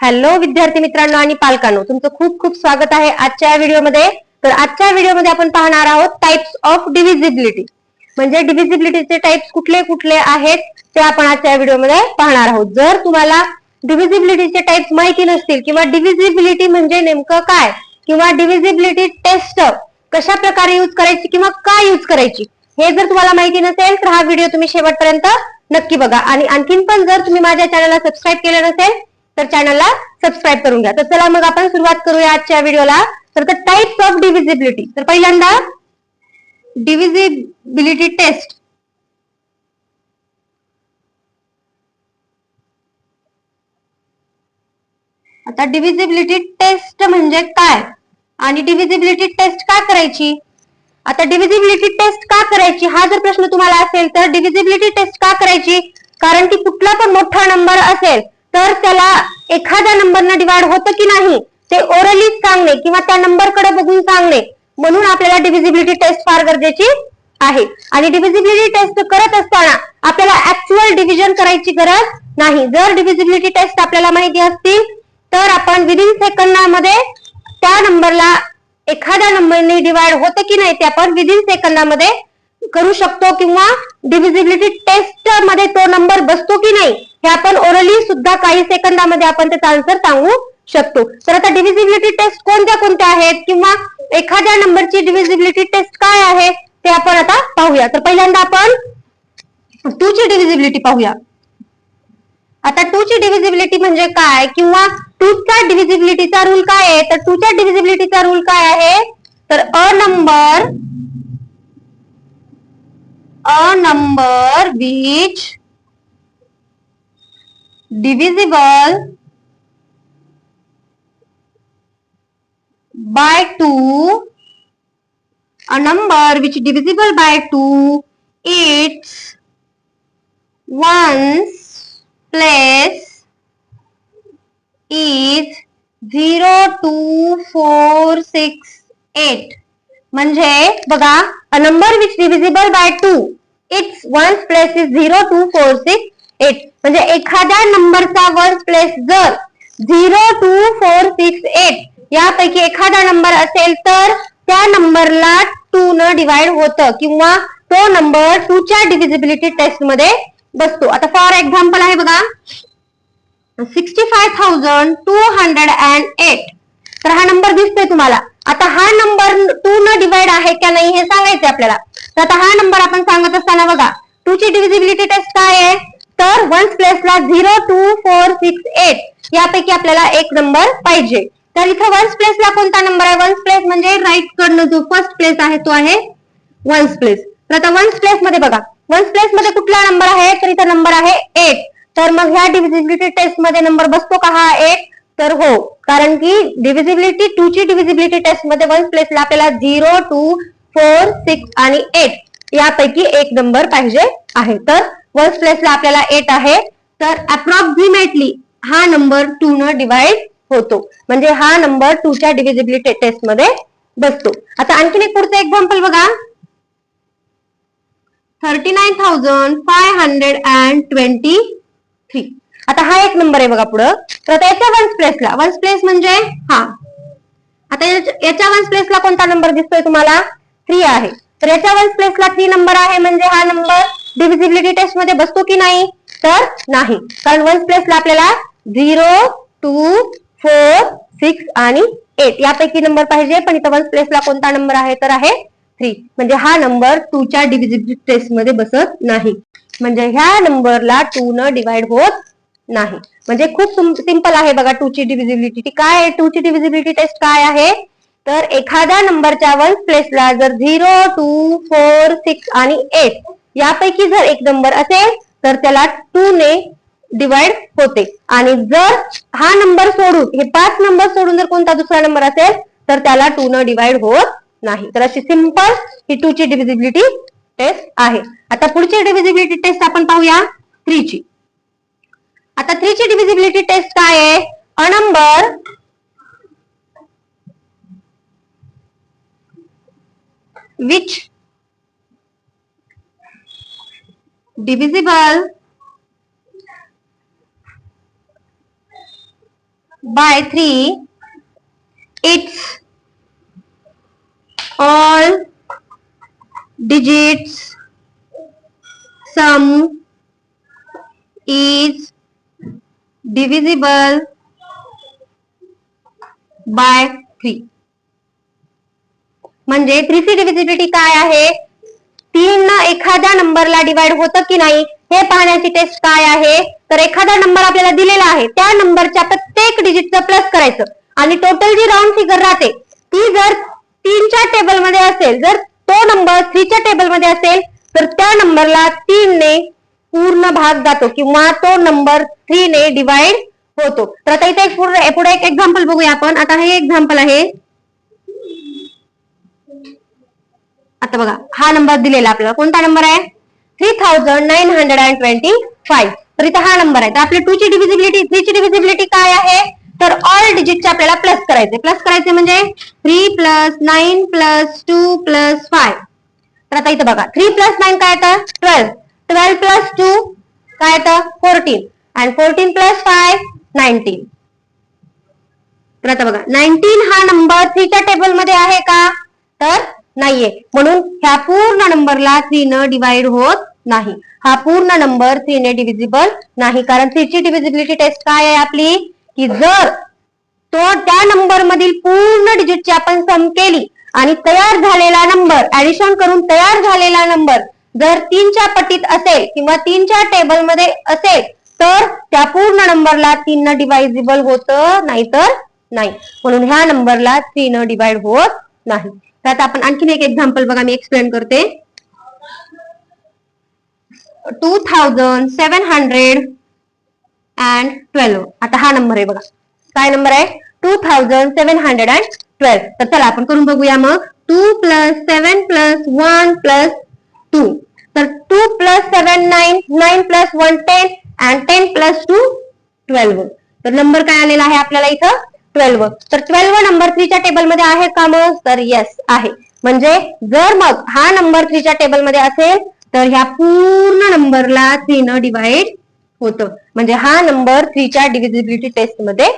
Hello विद्यार्थी मित्रांनो आणि पालकांनो, तुमचं खूप खूप स्वागत आहे आजच्या व्हिडिओमध्ये. तर आजच्या व्हिडिओमध्ये आपण पाहणार आहोत टाइप्स ऑफ डिव्हिजिबिलिटी. म्हणजे डिव्हिजिबिलिटीचे टाइप्स कुठले कुठले आहेत ते आपण आजच्या व्हिडिओमध्ये पाहणार आहोत. जर तुम्हाला डिव्हिजिबिलिटीचे टाइप्स माहिती नसतील किंवा डिव्हिजिबिलिटी म्हणजे नेमकं काय किंवा डिव्हिजिबिलिटी टेस्ट कशा प्रकारे यूज करायची किंवा का यूज करायची हे जर तुम्हाला माहिती नसेल तर हा व्हिडिओ तुम्ही शेवटपर्यंत नक्की बघा. आणि आणखीन पण जर तुम्ही माझ्या चॅनलला सबस्क्राईब केलं नसेल तर चॅनलला सबस्क्राईब करून घ्या. तर चला मग आपण सुरुवात करूया आजच्या व्हिडिओला. तर टाइप्स ऑफ डिव्हिजिबिलिटी. तर पहिल्यांदा डिव्हिजिबिलिटी टेस्ट. आता डिव्हिजिबिलिटी टेस्ट म्हणजे काय आणि डिव्हिजिबिलिटी टेस्ट का करायची. आता डिव्हिजिबिलिटी टेस्ट का करायची हा जर प्रश्न तुम्हाला असेल तर डिव्हिजिबिलिटी टेस्ट का करायची, कारण की कुठला पण मोठा नंबर असेल तर त्याला एखाद्या नंबरनं डिवाइड होतं की नाही ते ओरली सांगणे किंवा त्या नंबरकडे बघून सांगणे, म्हणून आपल्याला डिव्हिजिबिलिटी टेस्ट फार गरजेची आहे. आणि डिव्हिजिबिलिटी टेस्ट करत असताना आपल्याला ऍक्च्युअल डिव्हिजन करायची गरज नाही. जर डिव्हिजिबिलिटी टेस्ट आपल्याला माहिती असतील तर आपण विदिन सेकंदामध्ये त्या नंबरला एखाद्या नंबरने डिवाइड होतं की नाही ते आपण विदिन सेकंदामध्ये करू शकतो किंवा डिव्हिजिबिलिटी टेस्ट मध्ये तो नंबर बसतो की नाही हे आपण ओरली सुद्धा काही सेकंदामध्ये आपण त्याचा आन्सर सांगू शकतो. तर आता डिव्हिजिबिलिटी टेस्ट कोणत्या कोणत्या आहेत किंवा एखाद्या नंबरची डिव्हिजिबिलिटी टेस्ट काय आहे ते आपण आता पाहूया. तर पहिल्यांदा आपण 2 ची डिव्हिजिबिलिटी पाहूया. आता 2 ची डिव्हिजिबिलिटी म्हणजे काय किंवा 2 चा डिव्हिजिबिलिटीचा रूल काय आहे. तर 2 च्या डिव्हिजिबिलिटीचा रूल काय आहे, तर a number which divisible by 2, a number which divisible by 2 its ones place is 0, 2, 4, 6, 8. म्हणजे बघा, a number which divisible by 2 its ones place is 0, 2, 4, 6, 8. म्हणजे एखाद्या नंबरचा वन्स प्लेस जर 0, 2, 4, 6, 8 यापैकी एखादा नंबर असेल तर त्या नंबरला 2 न डिवाइड होतं किंवा तो नंबर 2 च्या डिव्हिजिबिलिटी टेस्ट मध्ये बसतो. आता फॉर एक्झाम्पल आहे बघा 65,208. तर हा नंबर दिसतोय तुम्हाला. आता हा नंबर 2 न डिवाइड आहे का नाही हे सांगायचं आपल्याला. तर आता हा नंबर आपण सांगत असताना बघा 2 ची डिव्हिजिबिलिटी टेस्ट काय आहे, तर वन्स प्लेसला 0, 2, 4, 6, 8 यापैकी आपल्याला एक नंबर पाहिजे. तर इथं वन्स प्लेसला कोणता नंबर आहे, वन्स प्लेस म्हणजे राईट कडनं जो फर्स्ट प्लेस आहे तो आहे वन्स प्लेस. तर आता वन्स प्लेस मध्ये बघा, वन्स प्लेस मध्ये कुठला नंबर आहे, तर इथं नंबर आहे 8. तर मग ह्या डिव्हिजिबिलिटी टेस्ट मध्ये नंबर बसतो का हा 8, तर हो, कारण की डिव्हिजिबिलिटी 2 ची डिव्हिजिबिलिटी टेस्ट मध्ये वन्स प्लेसला आपल्याला 0, 2, 4, 6 आणि 8 यापैकी एक नंबर पाहिजे आहे. तर वन्स प्लेसला आपल्याला 8 आहे, तर अप्रॉक्सिमेटली हा नंबर 2 न डिवाइड होतो, म्हणजे हा नंबर 2 च्या डिव्हिजिबिलिटी टेस्ट मध्ये बसतो. आता आणखीन एक पुढचं एक्झाम्पल बघा 39,523. आता हा एक नंबर आहे बघा पुढं. तर आता याच्या वन्स प्लेस म्हणजे हा, आता याच्या वन्स प्लेसला कोणता नंबर दिसतोय तुम्हाला, 3 आहे. तर याच्या वन्स प्लेसला 3 नंबर आहे, म्हणजे हा नंबर डिव्हिजिबिलिटी टेस्ट मध्ये बसतो की नाही, तर नाही, कारण वन्स प्लेसला आपल्याला 0, 2, 4, 6 आणि 8 यापैकी नंबर पाहिजे, पण इथं वन्स प्लेसला कोणता नंबर आहे, तर आहे 3. म्हणजे हा नंबर 2 च्या डिव्हिजिबिलिटी टेस्ट मध्ये बसत नाही, म्हणजे ह्या नंबरला 2 न डिवाइड होत नाही. म्हणजे खूप सिंपल आहे बघा 2 ची डिव्हिजिबिलिटी काय आहे. 2 ची डिव्हिजिबिलिटी टेस्ट काय आहे, तर एखाद्या नंबरच्या वन्स प्लेसला जर 0, 2, 4, 6 आणि 8 यापैकी जर एक नंबर असेल तर त्याला 2 ने डिवाइड होते, आणि जर हा नंबर सोडून हे 5 नंबर सोडून जर कोणता दुसरा नंबर असेल तर त्याला 2 न डिवाइड होत नाही. तर अशी सिंपल ही 2 ची डिव्हिजिबिलिटी टेस्ट आहे. आता पुढची डिव्हिजिबिलिटी टेस्ट आपण पाहूया 3 ची. आता 3 ची डिव्हिजिबिलिटी टेस्ट काय आहे, a number which divisible by 3, its all digits sum is divisible by 3. म्हणजे 3ची डिव्हिजिबिलिटी काय आहे? 3 एखाद्या नंबरला डिवाइड होतं की नाही हे पाहण्याची टेस्ट काय आहे? तर एखादा नंबर आपल्याला दिलेला आहे, त्या नंबरच्या प्रत्येक डिजिटचं प्लस करायचं आणि टोटल जी राऊंड फिगर राहते ती जर 3च्या टेबलमध्ये असेल, जर तो नंबर 3च्या टेबलमध्ये असेल तर त्या नंबरला 3 ने पूर्ण भाग जातो किंवा तो नंबर 3 ने डिवाइड होतो. तर आता इथे पुढे एक एक्झाम्पल बघूया आपण. आता हे एक्झाम्पल आहे. आता बघा हा नंबर दिलेला आपल्याला कोणता नंबर आहे? 3925. तर इथे हा नंबर आहे. तर आपली 2ची डिव्हिजिबिलिटी 3ची डिव्हिजिबिलिटी काय आहे? तर ऑल डिजिटचे आपल्याला प्लस करायचे. प्लस करायचे म्हणजे 3 + 9 + 2 + 5. तर आता इथे बघा 3 + 9 काय येतं? 12. 12 + 2 काय येतं? 14. आणि 14 + 5 19. तर आता बघा 19 हा नंबर 3च्या टेबलमध्ये आहे का? तर नाहीये. म्हणून ह्या पूर्ण नंबरला 3 न डिवाइड होत नाही. हा पूर्ण नंबर 3 ने डिव्हिजिबल नाही. कारण 3ची डिव्हिजिबिलिटी टेस्ट काय आहे आपली? की जर तो त्या नंबर मधील पूर्ण डिजिटची आपण सम केली आणि तयार झालेला नंबर ऍडिशन करून तयार झालेला नंबर जर 3च्या पटीत असेल किंवा 3च्या टेबलमध्ये असेल तर त्या पूर्ण नंबरला 3 न डिवायझिबल होतं, नाहीतर नाही. म्हणून ह्या नंबरला 3 न डिवाइड होत नाही. तर आता आपण आणखीन एक एक्झाम्पल बघा, मी एक्सप्लेन करते. 2712. आता हा नंबर आहे बघा. काय नंबर आहे? 2712. तर चला आपण करून बघूया मग. 2 + 7 + 1 + 2. तर 2 + 7 9, 9 + 1 10 and 10 + 2 12. तर नंबर काय आलेला आहे आपल्याला इथं? 12. तर 12 नंबर 3च्या टेबलमध्ये आहे का मग? तर येस आहे. म्हणजे जर मग हा नंबर 3च्या टेबलमध्ये असेल तर ह्या पूर्ण नंबरला 3 न डिवाइड होतं. म्हणजे हा नंबर 3च्या डिव्हिजिबिलिटी टेस्ट मध्ये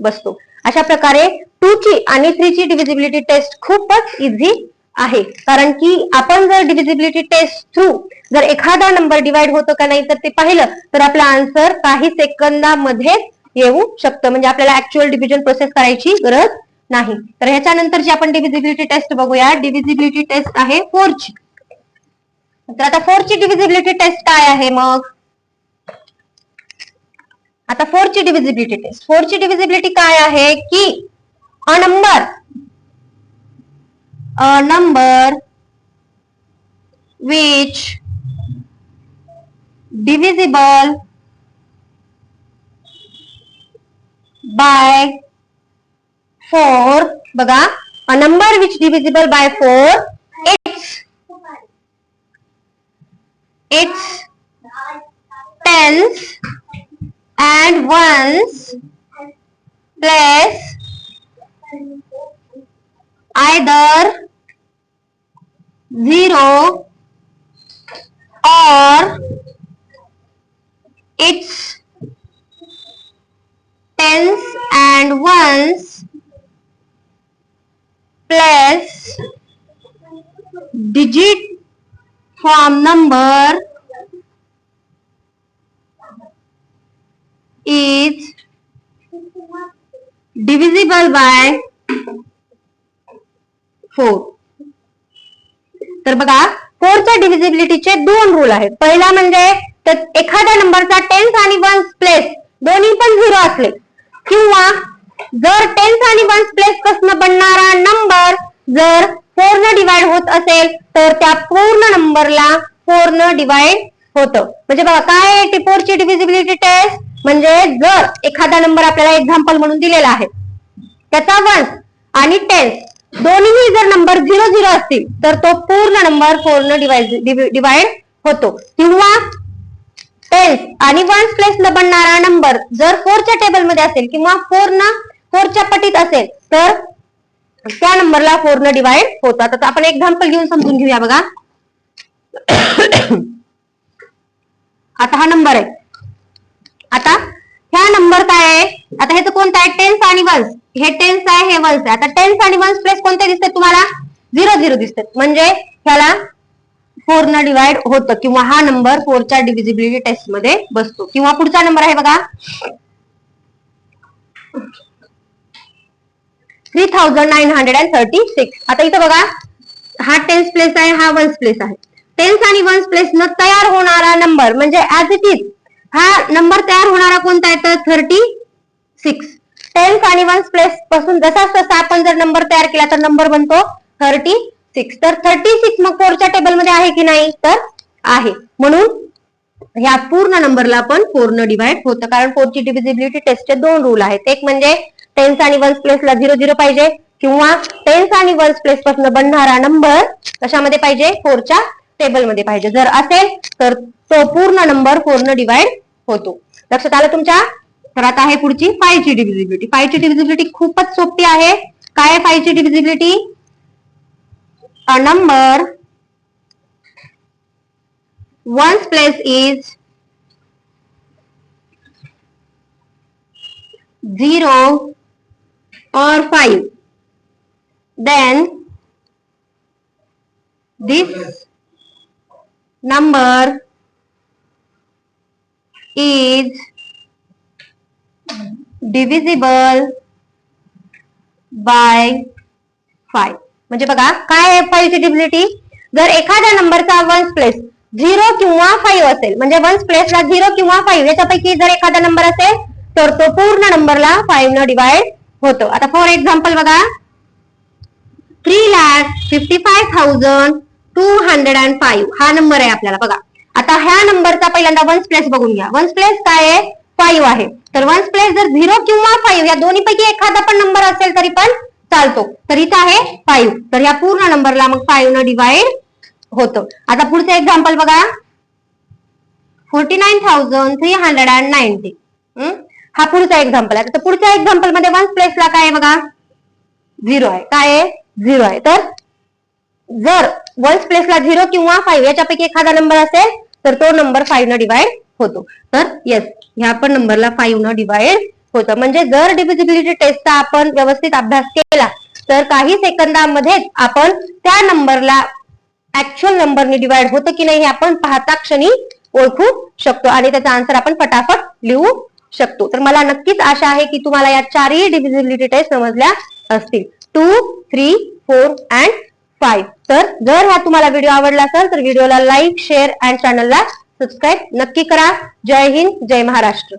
बसतो. अशा प्रकारे 2ची आणि 3ची डिव्हिजिबिलिटी टेस्ट खूपच इझी आहे. कारण की आपण जर डिव्हिजिबिलिटी टेस्ट थ्रू जर एखादा नंबर डिवाइड होतो का नाही तर ते पाहिलं तर आपला आन्सर काही सेकंदामध्ये येऊ शकतं. म्हणजे आपल्याला ऍक्च्युअल डिव्हिजन प्रोसेस करायची गरज नाही. तर ह्याच्यानंतरची आपण डिव्हिजिबिलिटी टेस्ट बघूया. डिव्हिजिबिलिटी टेस्ट आहे 4ची. तर आता 4ची डिव्हिजिबिलिटी टेस्ट काय आहे मग? आता 4ची डिव्हिजिबिलिटी टेस्ट. 4ची डिव्हिजिबिलिटी काय आहे की a number which divisible by 4. बघा, a number which divisible by 4, its tens and ones plus either 0 or its tens and ones plus digit from number is divisible by 4. तर बघा 4च्या डिव्हिजिबिलिटीचे 2 rule आहेत. पहिला म्हणजे एखाद्या नंबरचा टेन्स आणि वन्स प्लेस दोन्ही पण 0 असले किंवा जर टेन्स आणि वन्स प्लेस पासून बनणारा नंबर जर 4 न डिवाइड होत असेल तर त्या पूर्ण नंबरला 4 न डिवाइड होतं. म्हणजे बघा काय आहे 4ची डिव्हिजिबिलिटी टेस्ट? म्हणजे जर एखादा नंबर आपल्याला एक्झाम्पल म्हणून दिलेला आहे त्याचा वन्स आणि टेन्स दोन्ही जर नंबर 0-0 असतील तर तो पूर्ण नंबर 4 न डिवाइड होतो. किंवा टेन्स आणि वन्स प्लेस न बनणारा नंबर जर 4च्या टेबलमध्ये असेल किंवा 4च्या पटीत असेल तर त्या नंबरला 4 न डिवाइड होतात. आता आपण एक्झाम्पल घेऊन समजून घेऊया बघा. आता हा नंबर आहे. आता ह्या नंबर काय आहे? आता ह्याचं कोण कोणता आहे? टेन्स आणि वन्स. हे टेन्स आहे, हे वन्स आहे. आता टेन्स आणि वन्स प्लेस कोणते दिसतात तुम्हाला? 0-0 दिसतात, म्हणजे ह्याला 4 न डिवाइड होतं किंवा हा नंबर 4च्या डिव्हिजिबिलिटी टेस्ट मध्ये बसतो. किंवा पुढचा नंबर आहे बघा 3936. आता इथं बघा हा टेन्स प्लेस आहे, हा वन्स प्लेस आहे. टेन्स आणि वन्स प्लेस न तयार होणारा नंबर म्हणजे ऍज इट इज हा नंबर तयार होणारा कोणता आहे? तर 36. टेन्स आणि वन्स प्लेस पासून जसा तसा आपण जर नंबर तयार केला तर नंबर बनतो 36. तर 36 मग 4च्या टेबलमध्ये आहे की नाही? तर आहे. म्हणून ह्या पूर्ण नंबरला आपण 4 न डिवाइड होतं, कारण 4ची डिव्हिजिबिलिटी टेस्टचे 2 रूल आहेत. एक म्हणजे टेन्स आणि वन्स प्लेसला 0-0 पाहिजे किंवा टेन्स आणि वन्स प्लेस पासून बनणारा नंबर कशामध्ये पाहिजे? 4च्या टेबलमध्ये पाहिजे. जर असेल तर तो पूर्ण नंबर 4 न डिवाइड होतो. लक्षात आलं तुमच्या? तर आता आहे पुढची 5ची डिव्हिजिबिलिटी. 5ची डिव्हिजिबिलिटी खूपच सोपी आहे. काय आहे 5ची divisibility? A number ones place is 0 or 5, then this number is divisible by 5. म्हणजे बघा काय आहे 5ची डिव्हिजिबिलिटी? जर एखाद्या नंबरचा वन्स प्लेस 0 किंवा 5 असेल, म्हणजे वन्स प्लेसला 0 किंवा 5 याच्यापैकी जर एखादा नंबर असेल तर तो पूर्ण नंबरला 5 न डिवाइड होतो. आता फॉर एक्झाम्पल बघा 3,55,205 हा नंबर आहे आपल्याला. बघा आता ह्या नंबरचा पहिल्यांदा वन्स प्लेस बघून घ्या. वन्स प्लेस काय आहे? 5 आहे. तर वन्स प्लेस जर 0 किंवा 5 या दोन्हीपैकी एखादा पण नंबर असेल तरी पण चालतो. तर इथं आहे 5. तर ह्या पूर्ण नंबरला मग 5 न डिवाइड होतं. आता पुढचं एक्झाम्पल बघा 49,390. हा पुढचा एक्झाम्पल आहे. तर पुढच्या एक्झाम्पल मध्ये वन्स प्लेसला काय आहे बघा? 0 आहे. काय आहे? 0 आहे. तर जर वन्स प्लेसला 0 किंवा 5 याच्यापैकी एखादा नंबर असेल तर तो नंबर 5 न डिवाइड होतो. तर येस ह्या पण नंबरला 5 न डिवाइड होतं. म्हणजे जर डिव्हिजिबिलिटी टेस्टचा आपण व्यवस्थित अभ्यास केला तर काही सेकंदामध्येच आपण त्या नंबरला ऍक्च्युअल नंबरने डिवाइड होतं की नाही हे आपण पाहता क्षणी ओळखू शकतो आणि त्याचा आन्सर आपण फटाफट लिहू शकतो. तर मला नक्कीच आशा आहे की तुम्हाला या 4ही डिव्हिजिबिलिटी टेस्ट समजल्या असतील. 2, 3, 4 अँड 5. तर जर हा तुम्हाला व्हिडिओ आवडला असेल तर व्हिडिओला लाईक, शेअर अँड चॅनलला सबस्क्राईब नक्की करा. जय हिंद, जय महाराष्ट्र.